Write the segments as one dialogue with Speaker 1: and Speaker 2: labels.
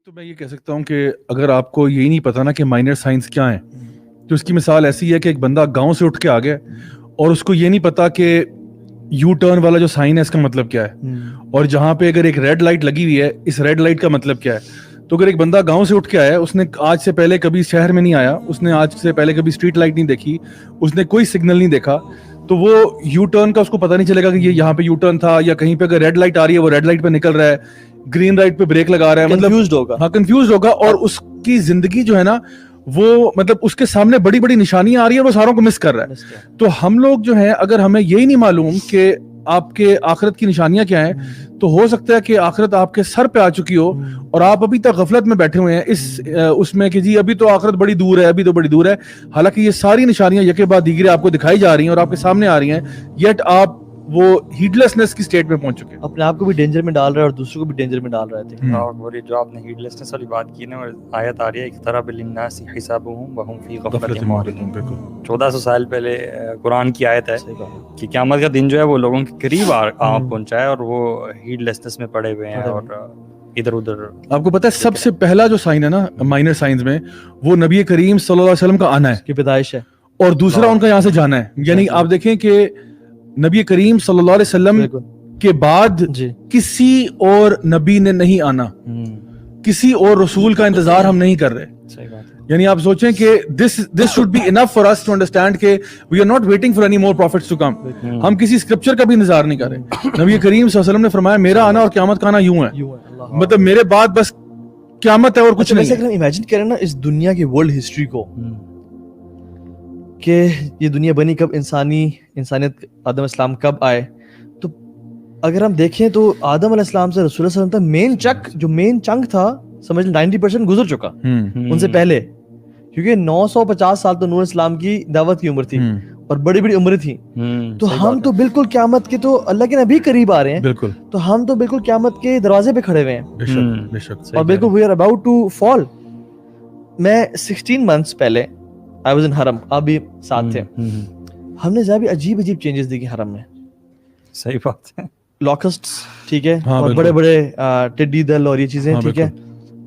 Speaker 1: تو میں یہ کہہ سکتا ہوں کہ اگر آپ کو یہی نہیں پتا نا کہ مائنر سائنس کیا ہیں، تو اس کی مثال ایسی ہے کہ ایک بندہ گاؤں سے اٹھ کے آ گیا اور اس کو یہ نہیں پتا کہ یو ٹرن والا جو سائن ہے اس کا مطلب کیا ہے، اور جہاں پہ اگر ایک ریڈ لائٹ لگی ہوئی ہے اس ریڈ لائٹ کا مطلب کیا ہے. تو اگر ایک بندہ گاؤں سے اٹھ کے آیا، اس نے آج سے پہلے کبھی شہر میں نہیں آیا، اس نے آج سے پہلے کبھی اسٹریٹ لائٹ نہیں دیکھی، اس نے کوئی سگنل نہیں دیکھا، تو وہ یو ٹرن کا اس کو پتہ نہیں چلے گا کہ یہ یہاں پہ یو ٹرن تھا، یا کہیں پہ اگر ریڈ لائٹ آ رہی ہے وہ ریڈ لائٹ پہ نکل رہا ہے، گرین لائٹ پہ بریک لگا رہا ہے، مطلب کنفیوزڈ ہوگا. اور اس کی زندگی جو ہے نا وہ مطلب اس کے سامنے بڑی بڑی نشانیاں آ رہی ہیں اور وہ ساروں کو مس کر رہا ہے. تو ہم لوگ جو ہیں اگر ہمیں یہی نہیں معلوم کہ آپ کے آخرت کی نشانیاں کیا ہیں، تو ہو سکتا ہے کہ آخرت آپ کے سر پہ آ چکی ہو اور آپ ابھی تک غفلت میں بیٹھے ہوئے ہیں اس میں کہ جی ابھی تو آخرت بڑی دور ہے، ابھی تو بڑی دور ہے. حالانکہ یہ ساری نشانیاں یکے بعد دیگرے آپ کو دکھائی جا رہی ہیں اور آپ کے سامنے آ رہی ہیں، یٹ آپ وہ ہیڈلیسنس کی سٹیٹ میں پہنچ چکے ہیں.
Speaker 2: اپنے آپ کو بھی ڈینجر میں ڈال رہا ہے اور دوسروں کو بھی ڈینجر میں ڈال رہے تھے.
Speaker 3: اور یہ جو آپ نے ہیڈلیسنس والی بات کی نا، آیت آ رہی ہے اقترب للناس حسابهم وهم فی غفلۃ معرضون. 1400 سال پہلے قرآن کی آیت ہے کہ قیامت کا دن جو ہے وہ لوگوں کے قریب آ پہنچا ہے اور وہ ہیڈلیسنس میں پڑے ہوئے ہیں اور ادھر ادھر.
Speaker 1: آپ کو پتا ہے سب سے پہلا جو سائن ہے نا مائنر سائنس میں، وہ نبی کریم صلی اللہ علیہ وسلم کا آنا ہے،
Speaker 2: کی پیدائش ہے،
Speaker 1: اور دوسرا ان کا یہاں سے جانا ہے. یعنی آپ دیکھیں کہ نبی کریم صلی اللہ علیہ وسلم کے بعد کسی اور نبی نے نہیں آنا، کسی اور رسول کا انتظار ہم نہیں کر رہے. یعنی آپ سوچیں کہ this should be enough for us to understand کہ we are not waiting for any more prophets to come. ہم کسی اسکرپچر کا بھی انتظار نہیں کر رہے. نبی کریم صلی اللہ علیہ وسلم نے فرمایا میرا آنا اور قیامت کا آنا یوں ہے، مطلب میرے بعد بس قیامت ہے اور کچھ نہیں.
Speaker 2: اگر امیجن کریں نا اس دنیا کی ورلڈ ہسٹری کو، کہ یہ دنیا بنی کب، انسانیت آدم السلام کب آئے، تو اگر ہم دیکھیں تو آدم علیہ السلام سے رسول اللہ علیہ وسلم تک مین چنک تھا سمجھ لیں 90% گزر چکا ان سے پہلے، کیونکہ 950 سال تو نور اسلام کی دعوت کی عمر تھی اور بڑی بڑی عمریں تھیں. تو ہم تو بالکل قیامت کے تو اللہ کے نبی قریب آ رہے ہیں، بالکل تو ہم تو بالکل قیامت کے دروازے پہ کھڑے ہوئے ہیں اور بالکل we are about to fall. میں 16 months پہلے I was in حرم، آپ بھی ساتھ تھے، ہم نے ذرا بھی عجیب چینجز دیکھی حرم میں.
Speaker 3: صحیح بات ہے،
Speaker 2: لاکسٹس ٹھیک ہے، اور بڑے بڑے ٹڈی دل اور یہ چیزیں ٹھیک ہے.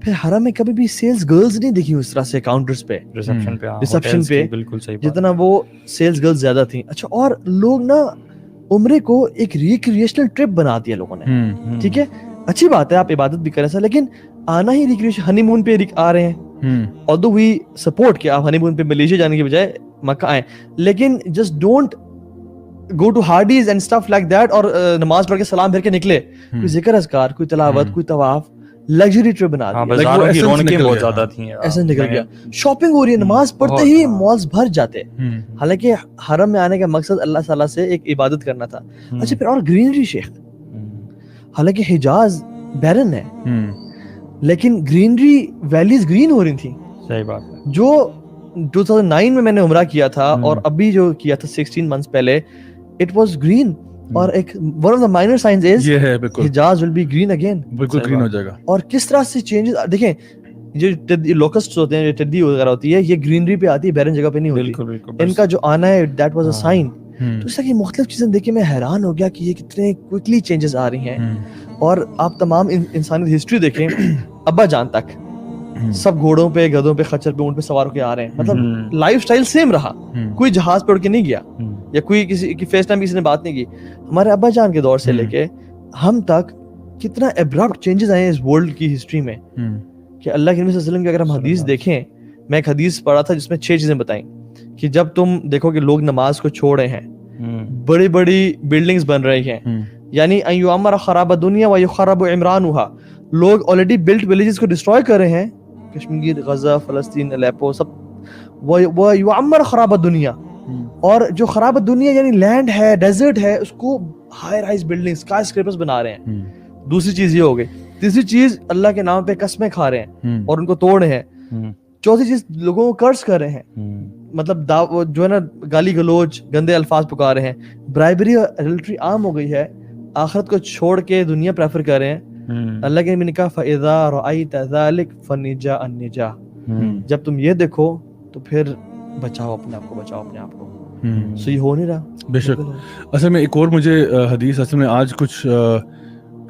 Speaker 2: پھر حرم میں کبھی بھی سیلز گرلز نہیں دیکھی اس طرح سے کاؤنٹرز پہ، ریسپشن پہ
Speaker 3: بالکل صحیح
Speaker 2: جتنا وہ سیلز گرلز زیادہ تھیں. اچھا، اور لوگ نا عمرے کو ایک ریکریشنل ٹرپ بنا دیا لوگوں نے، ٹھیک ہے اچھی بات ہے آپ عبادت بھی کریں سا، لیکن آنا ہی ریکریشن، ہنی مون پہ آ رہے ہیں. although we support کہ آپ ہنی مون پہ ملیشیا جانے کے بجائے مکہ آئیں، لیکن just don't go to Hardee's and stuff like that اور نماز پڑھ کے سلام پھر کے نکلے. کوئی ذکر اذکار، کوئی تلاوت، کوئی طواف، لگژری ٹرپ بنا دیا.
Speaker 3: بازاروں کی رونقیں بہت زیادہ تھیں،
Speaker 2: ایسا نکل گیا. شاپنگ ہو رہی ہے، نماز پڑھتے ہی مالز بھر جاتے. حالانکہ حرم میں آنے کا مقصد اللہ تعالیٰ سے ایک عبادت کرنا تھا. اچھا، پھر اور گرینری شیخ، حالانکہ حجاز بیرن ہے لیکن گرینری ویلیز گرین ہو رہی تھیں.
Speaker 3: صحیح بات ہے.
Speaker 2: جو 2009 میں نے عمرہ کیا تھا اور ابھی جو کیا تھا 16 months پہلے، اٹ واز گرین. اور ایک one of the minor signs is
Speaker 1: یہ ہے بالکل
Speaker 2: Hijaz will be green again,
Speaker 1: بالکل گرین ہو جائے گا.
Speaker 2: اور کس طرح سے چینجز دیکھیں، جو لوکسٹ ہوتے ہیں، جو ٹڈی وغیرہ ہوتی ہے، یہ گرینری پہ آتی ہے، بیرن جگہ پہ نہیں ہوتی. ان کا جو آنا ہے دیٹ واز اے سائن. تو اس طرح کی مختلف چیزیں دیکھ کے میں حیران ہو گیا کہ یہ کتنے کوئکلی چینجز آ رہی ہیں. اور آپ تمام انسانی ہسٹری دیکھیں، ابا جان تک سب گھوڑوں پہ، گدھوں پہ، خچر پہ، اونٹ پہ سوار ہو کے آ رہے ہیں. مطلب لائف سٹائل سیم رہا، کوئی جہاز پہ اڑ کے نہیں گیا یا کوئی کسی کی فیس ٹائم کسی نے بات نہیں کی. ہمارے ابا جان کے دور سے لے کے ہم تک کتنا ایبرپٹ چینجز آئے ہیں اس ورلڈ کی ہسٹری میں کہ اللہ کے نبی صلی اللہ علیہ وسلم کی اگر ہم حدیث دیکھیں، میں ایک حدیث پڑھا تھا جس میں 6 چیزیں بتائیں کہ جب تم دیکھو کہ لوگ نماز کو چھوڑ رہے ہیں، بڑی بڑی بلڈنگز بن رہی ہیں، یعنی ان یعمر خراب الدنیا و یخرب عمرانها، لوگ آلریڈی بلٹ ولیجز کو ڈسٹروائے کر رہے ہیں، کشمیر، غزہ، فلسطین، الیپو، سب وہ یعمر خراب الدنیا. اور جو خراب دنیا یعنی لینڈ ہے، ڈیزرٹ ہے، اس کو high rise building, sky scrapers بنا رہے ہیں. دوسری چیز یہ ہو گئی. تیسری چیز اللہ کے نام پہ قسمیں کھا رہے ہیں اور ان کو توڑ رہے ہیں. چوتھی چیز لوگوں کو قرض کر رہے ہیں، مطلب جو ہے نا گالی گلوچ، گندے الفاظ پکار رہے ہیں. برائبری اور ایڈلٹری عام ہو گئی ہے، آخرت کو چھوڑ کے دنیا پریفر کر رہے ہیں. اللہ کے نبی نے کہا فَإِذَا رَأَيْتَ ذَلِكَ فَنِجَّ النِّجَا، جب تم یہ دیکھو تو پھر بچاؤ اپنے آپ کو، بچاؤ اپنے آپ کو. سو یہ ہو نہیں رہا.
Speaker 1: بے شک. اصل میں ایک اور مجھے حدیث اصل میں آج کچھ